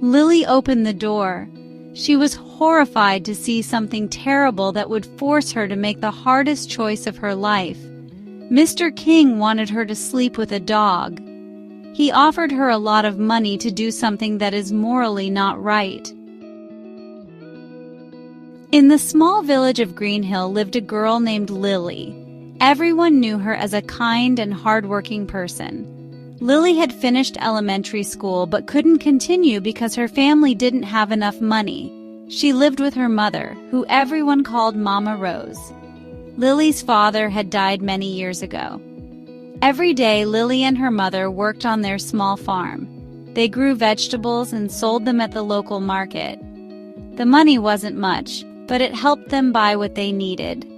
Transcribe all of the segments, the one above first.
Lily opened the door. She was horrified to see something terrible that would force her to make the hardest choice of her life. Mr. King wanted her to sleep with a dog. He offered her a lot of money to do something that is morally not right. In the small village of Greenhill lived a girl named Lily. Everyone knew her as a kind and hardworking person. Lily had finished elementary school but couldn't continue because her family didn't have enough money. She lived with her mother, who everyone called Mama Rose. Lily's father had died many years ago. Every day, Lily and her mother worked on their small farm. They grew vegetables and sold them at the local market. The money wasn't much, but it helped them buy what they needed.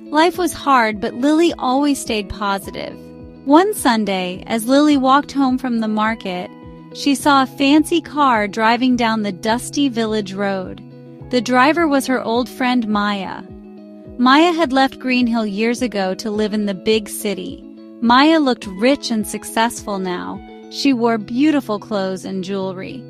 Life was hard, but Lily always stayed positive. One Sunday, as Lily walked home from the market, she saw a fancy car driving down the dusty village road. The driver was her old friend Maya. Maya had left Greenhill years ago to live in the big city. Maya looked rich and successful now. She wore beautiful clothes and jewelry.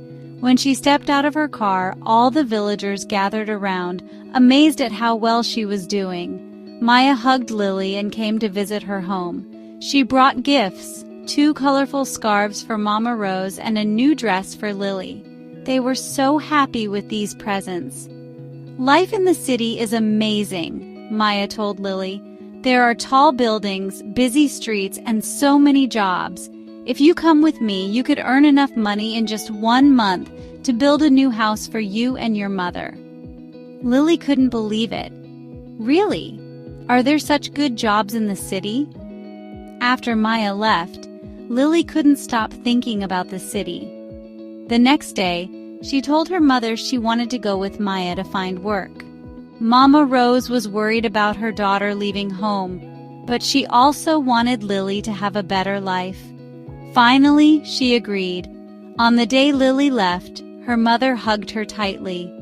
When she stepped out of her car, all the villagers gathered around, amazed at how well she was doing. Maya hugged Lily and came to visit her home. She brought gifts, 2 colorful scarves for Mama Rose and a new dress for Lily. They were so happy with these presents. Life in the city is amazing, Maya told Lily. There are tall buildings, busy streets, and so many jobs. If you come with me, you could earn enough money in just 1 month to build a new house for you and your mother. Lily couldn't believe it. Really? Are there such good jobs in the city? After Maya left, Lily couldn't stop thinking about the city. The next day, she told her mother she wanted to go with Maya to find work. Mama Rose was worried about her daughter leaving home, but she also wanted Lily to have a better life. Finally, she agreed. On the day Lily left, her mother hugged her tightly.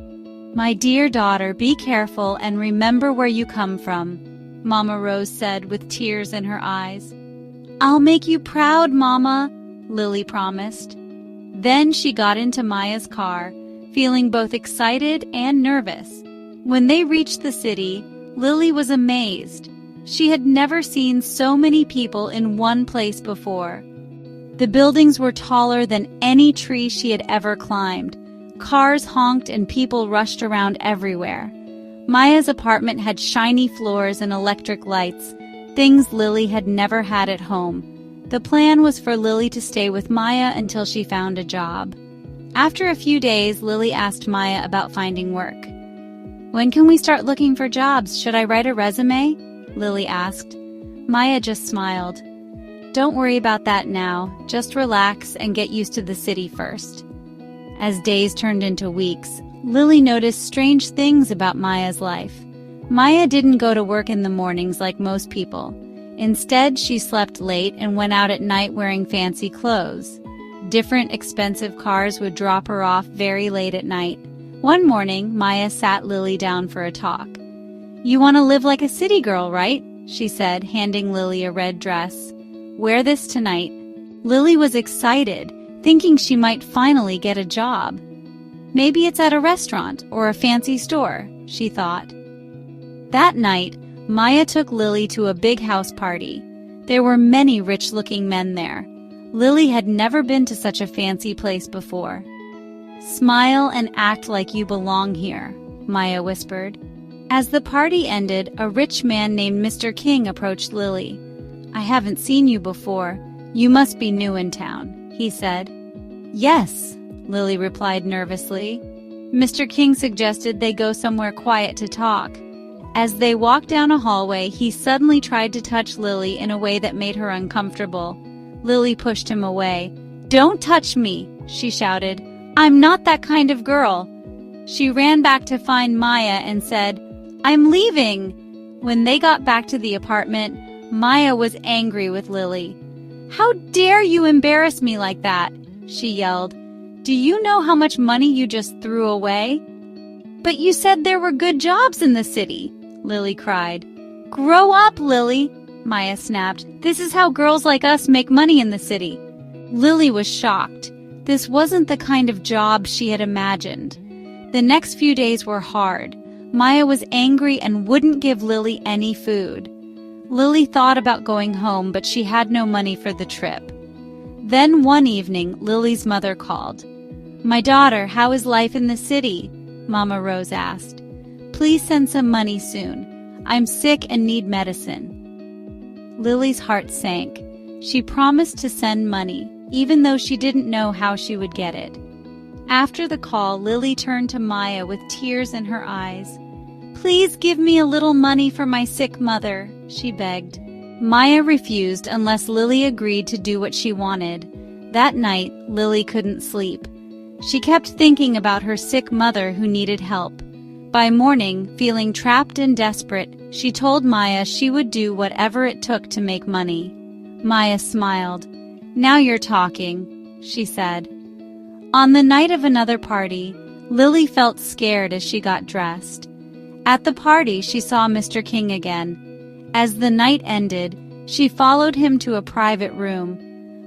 "My dear daughter, be careful and remember where you come from," Mama Rose said with tears in her eyes. "I'll make you proud, Mama," Lily promised. Then she got into Maya's car, feeling both excited and nervous. When they reached the city, Lily was amazed. She had never seen so many people in one place before. The buildings were taller than any tree she had ever climbed. Cars honked and people rushed around everywhere. Maya's apartment had shiny floors and electric lights, things Lily had never had at home. The plan was for Lily to stay with Maya until she found a job. After a few days, Lily asked Maya about finding work. "When can we start looking for jobs? Should I write a resume?" Lily asked. Maya just smiled. "Don't worry about that now. Just relax and get used to the city first." As days turned into weeks, Lily noticed strange things about Maya's life. Maya didn't go to work in the mornings like most people. Instead, she slept late and went out at night wearing fancy clothes. Different expensive cars would drop her off very late at night. One morning, Maya sat Lily down for a talk. "You want to live like a city girl, right?" she said, handing Lily a red dress. "Wear this tonight." Lily was excited, thinking she might finally get a job. Maybe it's at a restaurant or a fancy store, she thought. That night, Maya took Lily to a big house party. There were many rich-looking men there. Lily had never been to such a fancy place before. "Smile and act like you belong here," Maya whispered. As the party ended, a rich man named Mr. King approached Lily. "I haven't seen you before. You must be new in town," he said. "Yes," Lily replied nervously. Mr. King suggested they go somewhere quiet to talk. As they walked down a hallway, he suddenly tried to touch Lily in a way that made her uncomfortable. Lily pushed him away. "Don't touch me," she shouted. "I'm not that kind of girl." She ran back to find Maya and said, "I'm leaving." When they got back to the apartment, Maya was angry with Lily. "How dare you embarrass me like that?" she yelled. "Do you know how much money you just threw away?" "But you said there were good jobs in the city," Lily cried. "Grow up, Lily," Maya snapped. "This is how girls like us make money in the city." Lily was shocked. This wasn't the kind of job she had imagined. The next few days were hard. Maya was angry and wouldn't give Lily any food. Lily thought about going home, but she had no money for the trip. Then one evening, Lily's mother called. "My daughter, how is life in the city?" Mama Rose asked. "Please send some money soon. I'm sick and need medicine." Lily's heart sank. She promised to send money, even though she didn't know how she would get it. After the call, Lily turned to Maya with tears in her eyes. "Please give me a little money for my sick mother," she begged. Maya refused unless Lily agreed to do what she wanted. That night, Lily couldn't sleep. She kept thinking about her sick mother who needed help. By morning, feeling trapped and desperate, she told Maya she would do whatever it took to make money. Maya smiled. "Now you're talking," she said. On the night of another party, Lily felt scared as she got dressed. At the party, she saw Mr. King again. As the night ended, she followed him to a private room.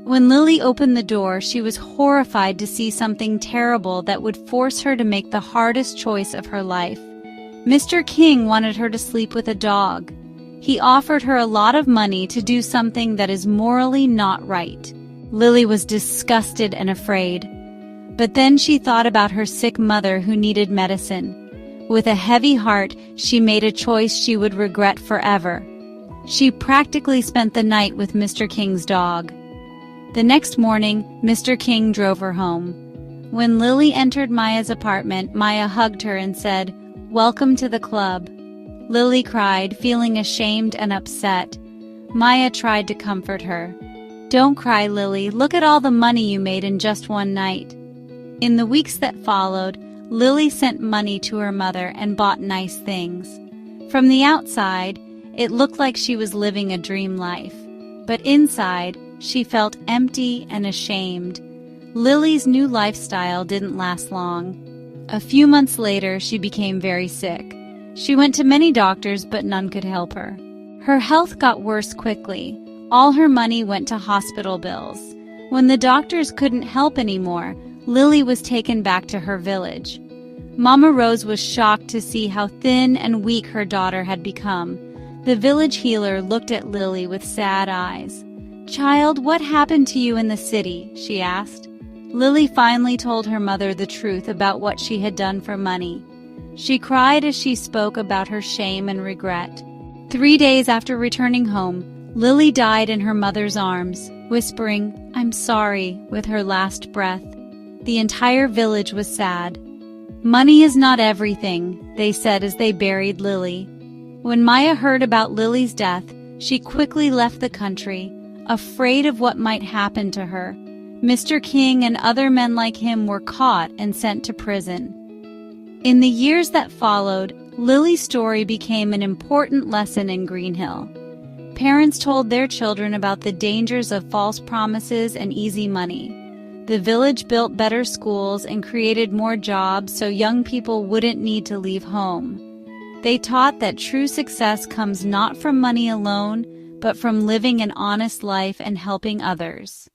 When Lily opened the door, she was horrified to see something terrible that would force her to make the hardest choice of her life. Mr. King wanted her to sleep with a dog. He offered her a lot of money to do something that is morally not right. Lily was disgusted and afraid. But then she thought about her sick mother who needed medicine. With a heavy heart, she made a choice she would regret forever. She practically spent the night with Mr. King's dog. The next morning, Mr. King drove her home. When Lily entered Maya's apartment, Maya hugged her and said, "Welcome to the club." Lily cried, feeling ashamed and upset. Maya tried to comfort her. "Don't cry, Lily. Look at all the money you made in just one night." In the weeks that followed, Lily sent money to her mother and bought nice things. From the outside, it looked like she was living a dream life. But inside, she felt empty and ashamed. Lily's new lifestyle didn't last long. A few months later, she became very sick. She went to many doctors, but none could help her. Her health got worse quickly. All her money went to hospital bills. When the doctors couldn't help anymore, Lily was taken back to her village. Mama Rose was shocked to see how thin and weak her daughter had become. The village healer looked at Lily with sad eyes. "Child, what happened to you in the city?" she asked. Lily finally told her mother the truth about what she had done for money. She cried as she spoke about her shame and regret. 3 days after returning home, Lily died in her mother's arms, whispering, "I'm sorry," with her last breath. The entire village was sad. "Money is not everything," they said as they buried Lily. When Maya heard about Lily's death, she quickly left the country, afraid of what might happen to her. Mr. King and other men like him were caught and sent to prison. In the years that followed, Lily's story became an important lesson in Green Hill. Parents told their children about the dangers of false promises and easy money. The village built better schools and created more jobs so young people wouldn't need to leave home. They taught that true success comes not from money alone, but from living an honest life and helping others.